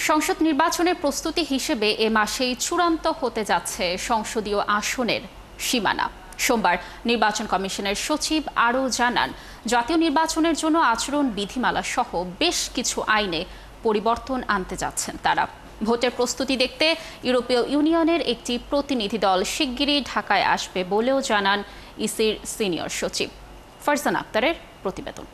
সংসদ নির্বাচনের প্রস্তুতি হিসেবে এ মাসেই চূড়ান্ত হতে যাচ্ছে সংসদীয় আসনের সীমানা। সোমবার নির্বাচন কমিশনের সচিব আরও জানান, জাতীয় নির্বাচনের জন্য আচরণ বিধিমালা সহ বেশ কিছু আইনে পরিবর্তন আনতে যাচ্ছেন তারা। ভোটের প্রস্তুতি দেখতে ইউরোপীয় ইউনিয়নের একটি প্রতিনিধি দল শিগগিরই ঢাকায় আসবে বলেও জানান ইসির সিনিয়র সচিব। ফারজান আক্তারের প্রতিবেদন।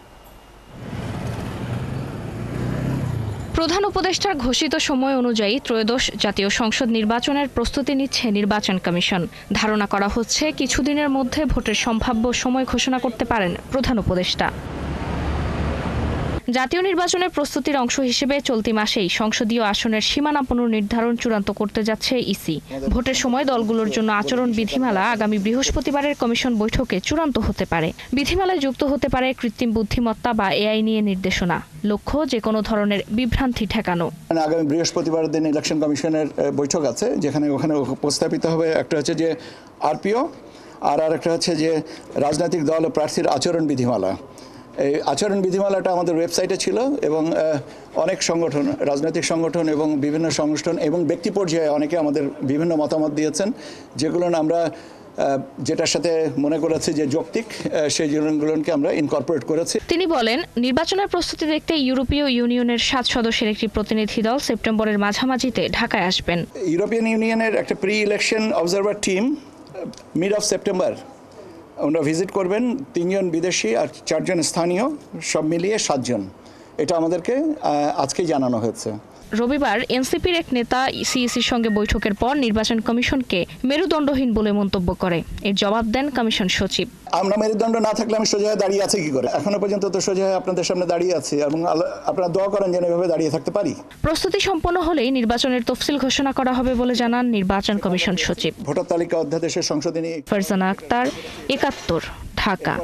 প্রধান উপদেষ্টার ঘোষিত সময় অনুযায়ী ত্রয়োদশ জাতীয় সংসদ নির্বাচনের প্রস্তুতি নিচ্ছে নির্বাচন কমিশন। ধারণা করা হচ্ছে কিছুদিনের মধ্যে ভোটের সম্ভাব্য সময় ঘোষণা করতে পারেন প্রধান উপদেষ্টা। জাতীয় নির্বাচনের প্রস্তুতির অংশ হিসেবে চলতি মাসেই সংসদীয় আসনের সীমানা পুনর্নির্ধারণ চূড়ান্ত করতে যাচ্ছে ইসি। ভোটের সময় দলগুলোর জন্য আচরণ বিধিমালা আগামী বৃহস্পতিবারের কমিশন বৈঠকে চূড়ান্ত হতে পারে। বিধিমালায় যুক্ত হতে পারে কৃত্রিম বুদ্ধিমত্তা বা এআই নিয়ে নির্দেশনা। লক্ষ্য যে কোনো ধরনের বিভ্রান্তি ঠেকানো। আগামী বৃহস্পতিবার দিন ইলেকশন কমিশনের বৈঠক আছে, যেখানে ওখানে উপস্থাপিত হবে একটা হচ্ছে যে আরপিও, আর একটা হচ্ছে যে রাজনৈতিক দল ও প্রার্থীর আচরণ বিধিমালা। এই আচরণ বিধিমালাটা আমাদের ওয়েবসাইটে ছিল এবং অনেক সংগঠন, রাজনৈতিক সংগঠন এবং বিভিন্ন সংগঠন এবং ব্যক্তি পর্যায়ে অনেকে আমাদের বিভিন্ন মতামত দিয়েছেন, যেগুলো আমরা যেটার সাথে মনে করেছি যে যৌক্তিক, সেই জিনিসগুলোকে আমরা ইনকর্পোরেট করেছি। তিনি বলেন, নির্বাচনের প্রস্তুতি দেখতে ইউরোপীয় ইউনিয়নের 7 সদস্যের একটি প্রতিনিধি দল সেপ্টেম্বরের মাঝামাঝিতে ঢাকায় আসবেন। ইউরোপিয়ান ইউনিয়নের একটা pre election observer team mid of September ওনারা ভিজিট করবেন। 3 জন বিদেশি আর 4 জন স্থানীয়, সব মিলিয়ে 7 জন। এটা আমাদেরকে আজকেই জানানো হয়েছে। রবিবার এনসিপির এক নেতা সিইসির সঙ্গে বৈঠকের পর নির্বাচন কমিশনকে মেরুদণ্ডহীন বলে মন্তব্য করে। এর জবাব দেন কমিশন সচিব। আমরা মেরুদণ্ড না থাকলে আমি সোজা দাঁড়িয়ে আছি কি করে? এখনো পর্যন্ত তো সোজা আপনাদের সামনে দাঁড়িয়ে আছি এবং আপনারা দোয়া করেন যেন এভাবে দাঁড়িয়ে থাকতে পারি। প্রস্তুতি সম্পন্ন হলেই নির্বাচনের তফসিল ঘোষণা করা হবে বলে জানান নির্বাচন কমিশন সচিব। ভোটার তালিকা অধ্যাদেশের সংশোধনী। ফারজানা আক্তার, ৭১, ঢাকা।